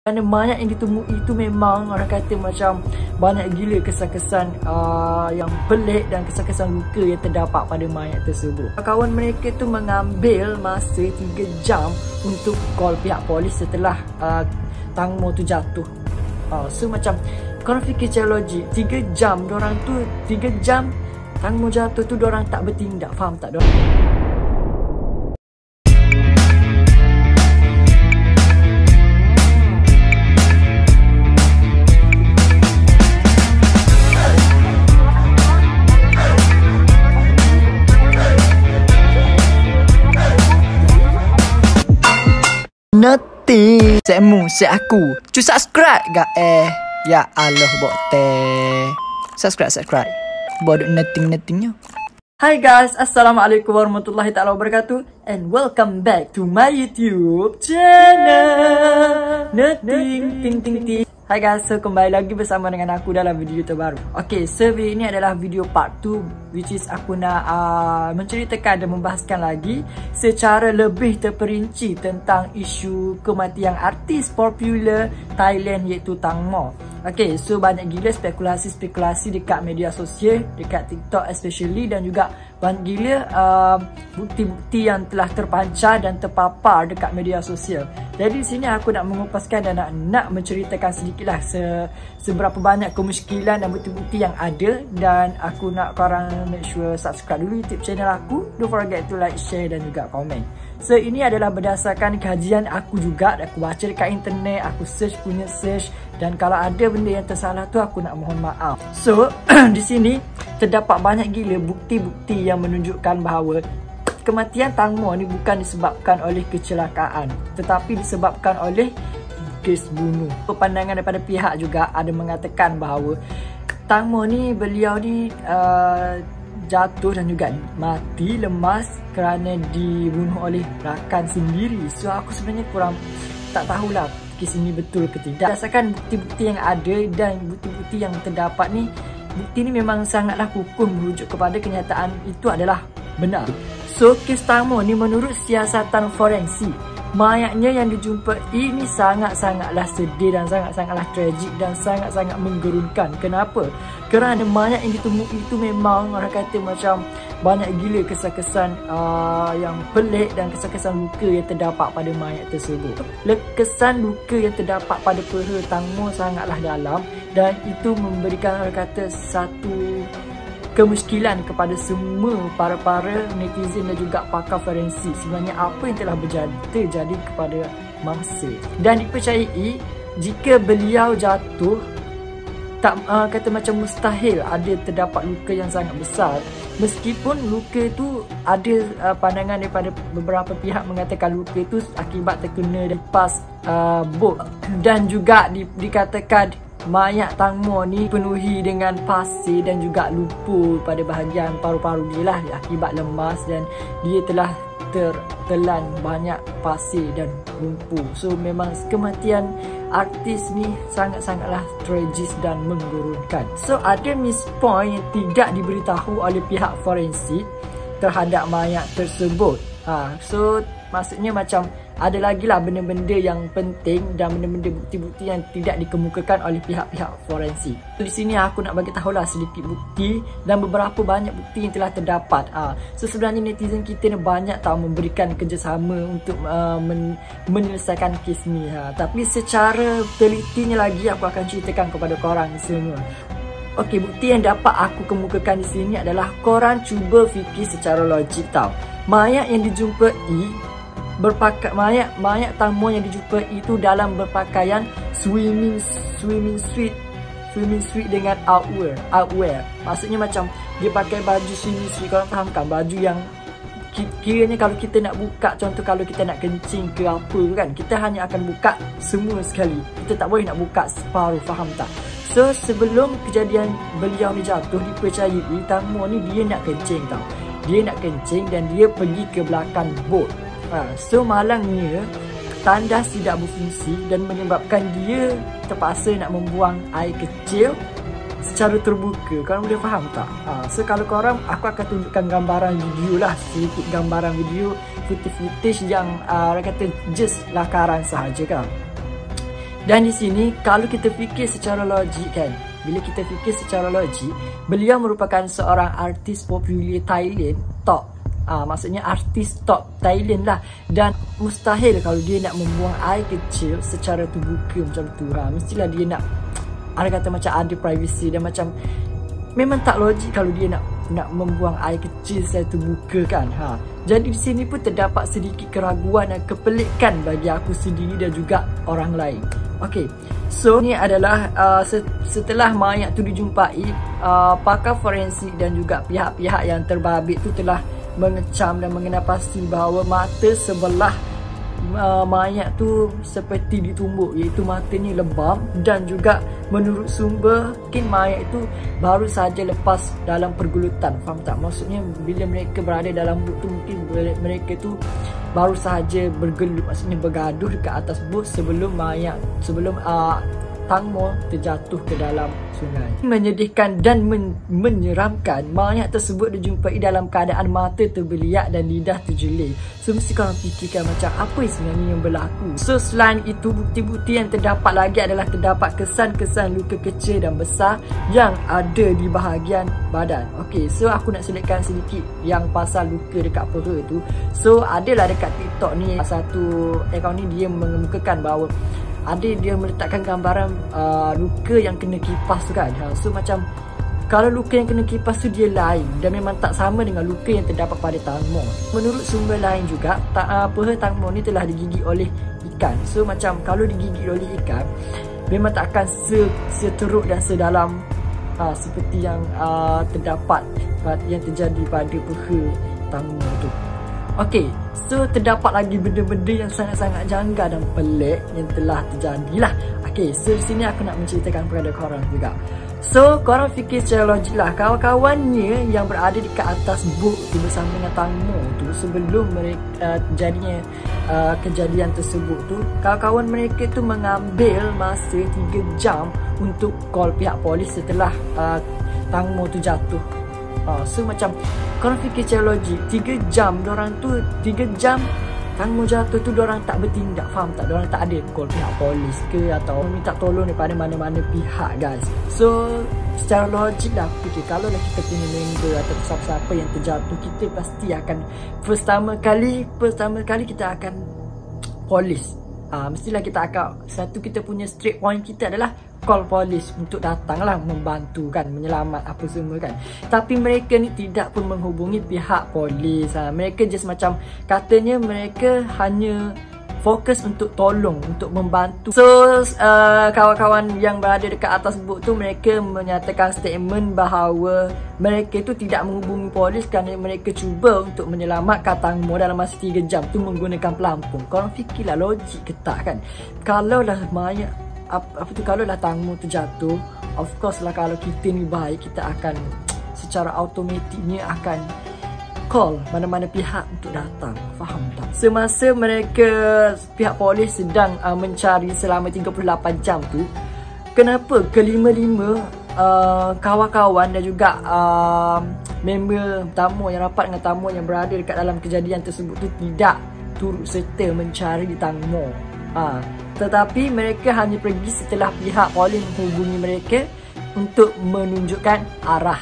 Kerana mayat yang ditemui itu memang orang kata macam banyak gila kesan-kesan yang pelik dan kesan-kesan luka yang terdapat pada mayat tersebut. Kawan mereka tu mengambil masa 3 jam untuk call pihak polis setelah Tang Mo tu jatuh. So macam korang fikir secara logik, 3 jam diorang tu, 3 jam Tang Mo jatuh tu diorang tak bertindak. Faham tak diorang? Nothing. Semu, aku. Cu subscribe gak Ya Allah bok teh. Subscribe. Bodoh nothingnya. Hai guys, Assalamualaikum warahmatullahi taala wabarakatuh, and welcome back to my YouTube channel. Nothing ting. Hai guys, so kembali lagi bersama dengan aku dalam video terbaru. Okay, so video ini adalah video part 2, which is aku nak menceritakan dan membahaskan lagi secara lebih terperinci tentang isu kematian artis popular Thailand iaitu Tang Mo. Okay, so banyak gila spekulasi dekat media sosial, dekat TikTok especially, dan juga banyak gila bukti-bukti yang telah terpancar dan terpapar dekat media sosial. Jadi di sini aku nak mengupaskan dan nak menceritakan sedikitlah seberapa banyak kemusykilan dan bukti-bukti yang ada, dan aku nak korang make sure subscribe dulu YouTube channel aku. Don't forget to like, share dan juga komen. So ini adalah berdasarkan kajian aku juga, aku baca dekat internet, aku search, dan kalau ada benda yang tersalah tu aku nak mohon maaf. So di sini terdapat banyak gila bukti-bukti yang menunjukkan bahawa kematian Tang Mo ni bukan disebabkan oleh kecelakaan, tetapi disebabkan oleh kes bunuh. Pandangan daripada pihak juga ada mengatakan bahawa Tang Mo ni, beliau ni jatuh dan juga mati lemas kerana dibunuh oleh rakan sendiri. So aku sebenarnya kurang tak tahulah kes ini betul ke tidak. Berdasarkan bukti-bukti yang ada dan bukti-bukti yang terdapat ni, bukti ni memang sangatlah kukuh merujuk kepada kenyataan itu adalah benar. So kes Tang Mo ni menurut siasatan forensik, mayatnya yang dijumpai ini sangat-sangatlah sedih dan sangat-sangatlah tragik dan sangat-sangat menggerunkan. Kenapa? Kerana mayat yang ditemui itu memang orang kata macam banyak gila kesan-kesan yang pelik dan kesan-kesan luka yang terdapat pada mayat tersebut. Kesan luka yang terdapat pada peha Tang Mo sangatlah dalam, dan itu memberikan orang kata satu kemusykilan kepada semua para netizen dan juga pakar forensik. Sebenarnya apa yang telah terjadi kepada mangsa, dan dipercayai jika beliau jatuh tak kata macam mustahil ada terdapat luka yang sangat besar. Meskipun luka itu ada pandangan daripada beberapa pihak mengatakan luka itu akibat terkena lepas bot, dan juga dikatakan mayat Tang Mo ni penuhi dengan pasir dan juga lumpur pada bahagian paru-paru dia lah akibat lemas, dan dia telah tertelan banyak pasir dan lumpur. So memang kematian artis ni sangat-sangatlah tragis dan menggurunkan. So ada miss point yang tidak diberitahu oleh pihak forensik terhadap mayat tersebut. So maksudnya macam ada lagi lah benda-benda yang penting dan benda-benda bukti-bukti yang tidak dikemukakan oleh pihak-pihap forensik. So, di sini aku nak bagi tahulah sedikit bukti dan beberapa banyak bukti yang telah terdapat. So sebenarnya netizen kita ni banyak tahu memberikan kerjasama untuk menyelesaikan kes ni. Tapi secara telitinya lagi aku akan ceritakan kepada korang semua. Okey, bukti yang dapat aku kemukakan di sini adalah korang cuba fikir secara logik tau. Mayat yang dijumpai mayat Tang Mo yang dijumpai itu dalam berpakaian swimming suit dengan outwear. Maksudnya macam dia pakai baju swimming suit. Korang faham kan? Baju yang kiranya kalau kita nak buka, contoh kalau kita nak kencing ke apa kan, kita hanya akan buka semua sekali. Kita tak boleh nak buka separuh, faham tak? So sebelum kejadian beliau ni jatuh, dipercayai Tang Mo ni dia nak kencing tau. Dia nak kencing dan dia pergi ke belakang bot. So malangnya tandas tidak berfungsi dan menyebabkan dia terpaksa nak membuang air kecil secara terbuka. Korang boleh faham tak? So kalau korang, aku akan tunjukkan gambaran video lah, sedikit gambaran video footage yang orang kata just lakaran sahaja kan. Dan di sini kalau kita fikir secara logik kan, bila kita fikir secara logik, beliau merupakan seorang artis popular Thailand top. Maksudnya artis top Thailand lah. Dan mustahil kalau dia nak membuang air kecil secara terbuka macam tu. Mestilah dia nak, ada kata macam ada privacy, dan macam memang tak logik kalau dia nak membuang air kecil secara terbuka kan. Jadi di sini pun terdapat sedikit keraguan dan kepelikan bagi aku sendiri dan juga orang lain. Okay, so ni adalah setelah mayat tu dijumpai, pakar forensik dan juga pihak-pihak yang terbabit tu telah mengecam dan mengenapasi bahawa mata sebelah mayat tu seperti ditumbuk, iaitu matanya lebam, dan juga menurut sumber mungkin mayat itu baru saja lepas dalam pergulutan. Faham tak? Maksudnya bila mereka berada dalam bot tu, mungkin mereka tu baru sahaja bergelut, maksudnya bergaduh dekat atas bot sebelum Tang Mo terjatuh ke dalam sungai. Menyedihkan dan menyeramkan, mayat tersebut dijumpai dalam keadaan mata terbeliak dan lidah terjelir. So mesti korang fikirkan macam apa sebenarnya yang berlaku. So selain itu, bukti-bukti yang terdapat lagi adalah terdapat kesan-kesan luka kecil dan besar yang ada di bahagian badan. Okay, so aku nak selitkan sedikit yang pasal luka dekat perut tu. So adalah dekat TikTok ni, satu akaun ni dia mengemukakan bahawa dia meletakkan gambaran luka yang kena kipas tu kan. So macam kalau luka yang kena kipas tu dia lain dan memang tak sama dengan luka yang terdapat pada Tang Mo. Menurut sumber lain juga, peha Tang Mo ni telah digigit oleh ikan. So macam kalau digigit oleh ikan, memang tak akan seteruk dan sedalam seperti yang terdapat yang terjadi pada peha Tang Mo tu. Okay, so terdapat lagi benda-benda yang sangat-sangat janggal dan pelik yang telah terjadi lah. Okay, so di sini aku nak menceritakan kepada korang juga. So, korang fikir secara logik lah, kawan-kawannya yang berada dekat atas bot tu bersama dengan Tang Mo tu, sebelum mereka jadinya kejadian tersebut tu, kawan-kawan mereka tu mengambil masa 3 jam untuk call pihak polis setelah Tang Mo tu jatuh. So macam korang fikir secara logik, 3 jam Tang Mo jatuh tu diorang tak bertindak. Faham tak? Diorang tak ada call pihak polis ke atau minta tolong daripada mana-mana pihak guys. So secara logik dah aku fikir, kalau lah kita punya member atau siapa-siapa yang terjatuh, kita pasti akan pertama kali kita akan polis. Mestilah kita akan, satu kita punya straight point kita adalah call polis untuk datanglah membantu kan, menyelamat apa semua kan. Tapi mereka ni tidak pun menghubungi pihak polis. Mereka just macam katanya mereka hanya fokus untuk tolong, untuk membantu. So kawan-kawan yang berada dekat atas bot tu, mereka menyatakan statement bahawa mereka tu tidak menghubungi polis kerana mereka cuba untuk menyelamatkan Tang Mo dalam masa 3 jam tu menggunakan pelampung. Korang fikirlah logik ke tak kan? Kalau lah mayat kalau lah Tang Mo terjatuh, of course lah kalau kita ni baik, kita akan secara automatiknya akan call mana-mana pihak untuk datang. Faham tak? Semasa pihak polis sedang mencari selama 38 jam tu, kenapa kelima-lima kawan-kawan dan juga member Tang Mo yang rapat dengan Tang Mo yang berada dekat dalam kejadian tersebut tu tidak turut serta mencari Tang Mo. Tetapi mereka hanya pergi setelah pihak polis menghubungi mereka untuk menunjukkan arah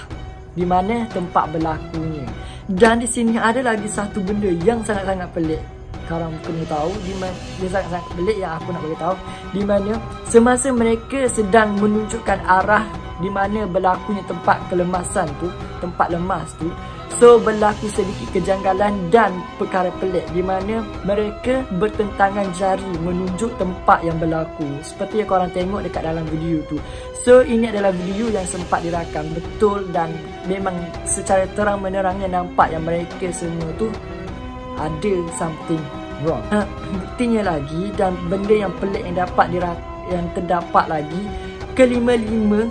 di mana tempat berlakunya. Dan di sini ada lagi satu benda yang sangat-sangat pelik. Korang kena tahu di mana dia sangat-sangat pelik yang aku nak bagi tahu, di mana semasa mereka sedang menunjukkan arah di mana berlakunya tempat kelemasan tu, tempat lemas tu, so berlaku sedikit kejanggalan dan perkara pelik di mana mereka bertentangan jari menunjuk tempat yang berlaku, seperti yang korang tengok dekat dalam video tu. So ini adalah video yang sempat dirakam betul dan memang secara terang-menerangnya nampak yang mereka semua tu ada something wrong. Buktinya lagi dan benda yang pelik yang terdapat lagi, kelima-lima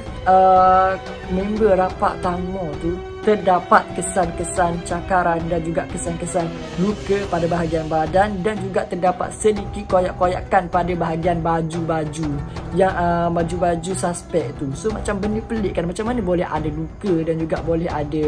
member rapat Tang Mo tu terdapat kesan-kesan cakaran dan juga kesan-kesan luka pada bahagian badan, dan juga terdapat sedikit koyak-koyakan pada bahagian baju-baju yang baju-baju suspek tu. So macam benda pelik kan, macam mana boleh ada luka dan juga boleh ada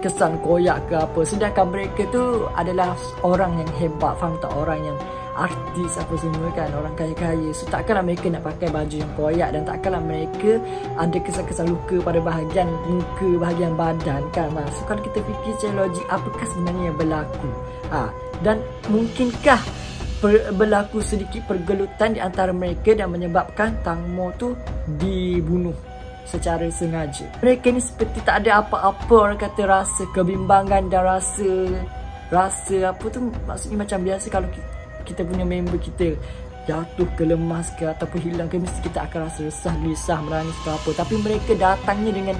kesan koyak ke apa, sedangkan mereka tu adalah orang yang hebat. Faham tak? Orang yang artis apa semua kan, orang kaya-kaya. So takkanlah mereka nak pakai baju yang koyak, dan takkanlah mereka ada kesan-kesan luka pada bahagian muka, bahagian badan kan. So kalau kita fikir secara logik, apakah sebenarnya yang berlaku? Dan mungkinkah berlaku sedikit pergelutan di antara mereka dan menyebabkan Tang Mo tu dibunuh secara sengaja? Mereka ni seperti tak ada apa-apa, orang kata rasa kebimbangan dan rasa apa tu, maksudnya macam biasa kalau kita punya member kita jatuh ke lemas ke ataupun hilang ke, mesti kita akan rasa resah, gelisah, menangis ke apa. Tapi mereka datangnya dengan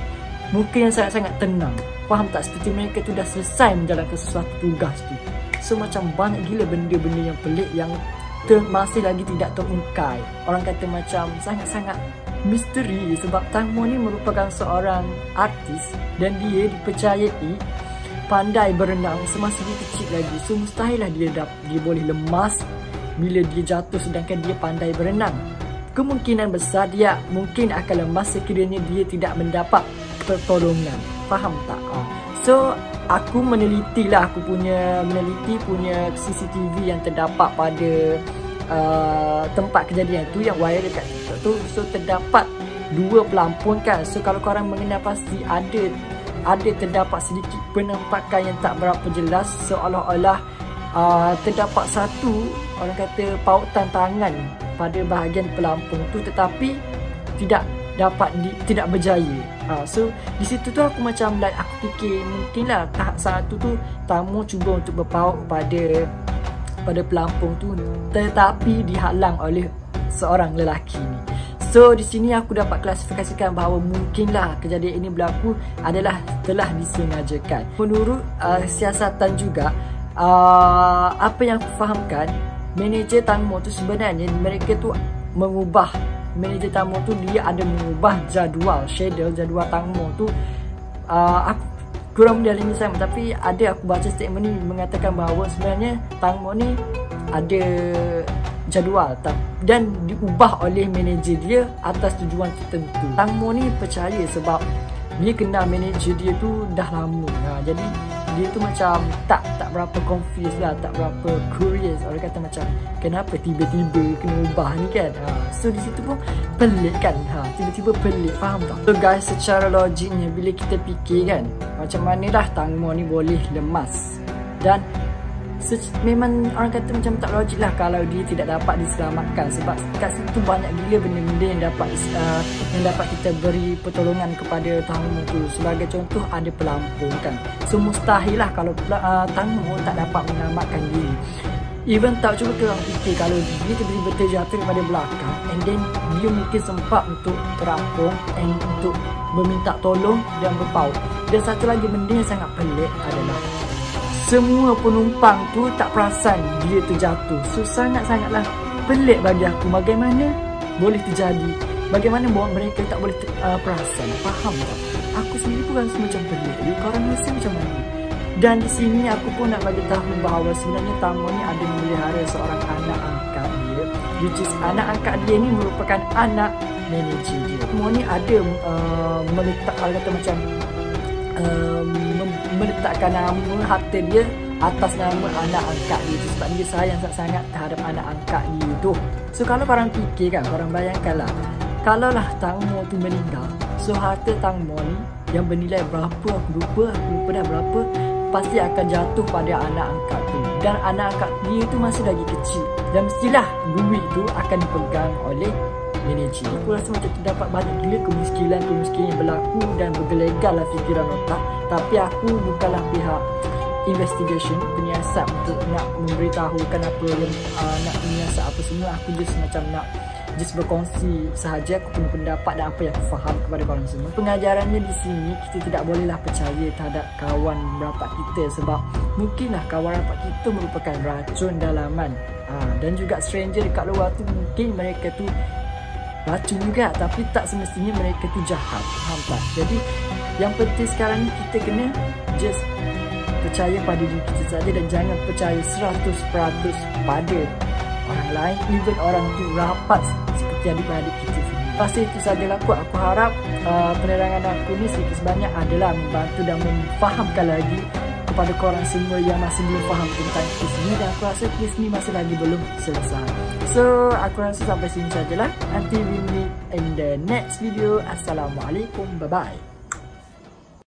muka yang sangat-sangat tenang. Faham tak? Seperti mereka tu dah selesai menjalankan sesuatu tugas tu. So macam banyak gila benda-benda yang pelik yang masih lagi tidak terungkai. Orang kata macam sangat-sangat misteri, sebab Tang Mo ni merupakan seorang artis dan dia dipercayai pandai berenang semasa dia kecil lagi. So mustahillah dia boleh lemas bila dia jatuh sedangkan dia pandai berenang. Kemungkinan besar dia mungkin akan lemas sekiranya dia tidak mendapat pertolongan. Faham tak? So aku meneliti punya CCTV yang terdapat pada tempat kejadian tu yang viral dekat TikTok tu. So terdapat 2 pelampun kan. So kalau korang mengenal pasti ada terdapat sedikit penampakan yang tak berapa jelas, seolah-olah terdapat satu, orang kata, pautan tangan pada bahagian pelampung tu, tetapi tidak berjaya. So di situ tu aku macam aku fikir mungkinlah tahap satu tu Tang Mo cuba untuk berpaut pada pelampung tu, tetapi dihalang oleh seorang lelaki ni. So di sini aku dapat klasifikasikan bahawa mungkinlah kejadian ini berlaku adalah telah disengajakan. Menurut siasatan juga, apa yang aku fahamkan, manager Tang Mo tu sebenarnya mereka tu mengubah, manager Tang Mo tu dia ada mengubah jadual Tang Mo tu. Aku kurang mendalami sama, tapi ada aku baca statement ni mengatakan bahawa sebenarnya Tang Mo ni ada jadual dan diubah oleh manager dia atas tujuan tertentu. Tang Mo ni percaya sebab dia kenal manager dia tu dah lama. Jadi dia tu macam tak berapa confused lah, tak berapa curious. Orang kata macam kenapa tiba-tiba kena ubah ni kan. So di situ pun pelik kan. Tiba-tiba pelik, faham tak? So guys, secara logiknya bila kita fikir kan, macam manalah Tang Mo ni boleh lemas, dan memang orang kata macam tak logik lah kalau dia tidak dapat diselamatkan, sebab kat situ banyak gila benda-benda yang dapat kita beri pertolongan kepada Tang Mo tu. Sebagai contoh ada pelampung kan. So mustahil lah kalau Tang Mo tak dapat menyelamatkan diri. Even tak, cuba korang fikir kalau dia tiba-tiba terjatuh daripada belakang, and then dia mungkin sempat untuk terapung and untuk meminta tolong dan berpaut. Dan satu lagi benda yang sangat pelik adalah semua penumpang tu tak perasan dia terjatuh. So sangat-sangatlah pelik bagi aku bagaimana boleh terjadi, bagaimana mereka tak boleh perasan. Faham tak? Aku sendiri pun rasa macam pelik. Korang rasa macam mana? Dan di sini aku pun nak bagi tahu bahawa sebenarnya Tang Mo ni ada memelihara seorang anak angkat dia, which is anak angkat dia ni merupakan anak manager dia. Tang Mo ni ada meletak, kalau kata macam meletakkan nama harta dia atas nama anak angkat dia, sebab dia sayang sangat-sangat terhadap anak angkat dia tu. So kalau korang fikir kan, korang bayangkanlah kalau lah Tang Mo tu meninggal, so harta Tang Mo ni yang bernilai berapa, aku lupa dah berapa, pasti akan jatuh pada anak angkat tu. Dan anak angkat dia tu masih lagi kecil, dan mestilah duit tu akan dipegang oleh manager. Aku rasa macam terdapat banyak gila kemiskinan yang berlaku dan bergelegar lah fikiran otak. Tapi aku bukanlah pihak investigation, penyiasat untuk nak memberitahukan apa yang nak menyiasat apa semua. Aku just macam nak berkongsi sahaja aku punya pendapat dan apa yang aku faham kepada korang semua. Pengajarannya di sini, kita tidak bolehlah percaya terhadap kawan rapat kita, sebab mungkinlah kawan rapat kita merupakan racun dalaman. Dan juga stranger dekat luar tu mungkin mereka tu racun juga, tapi tak semestinya mereka tu jahat. Faham tak? Jadi yang penting sekarang ni kita kena just percaya pada diri kita saja dan jangan percaya 100% pada orang lain, even orang tu rapat seperti adik-adik kita sendiri. Pasti itu sajalah aku harap penerangan aku ni sedikit sebanyak adalah membantu dan memfahamkan lagi kepada korang semua yang masih belum faham tentang quiz ni, dan aku rasa quiz ni masih lagi belum selesai. So aku rasa sampai sini sajalah. Until we meet in the next video. Assalamualaikum, bye bye.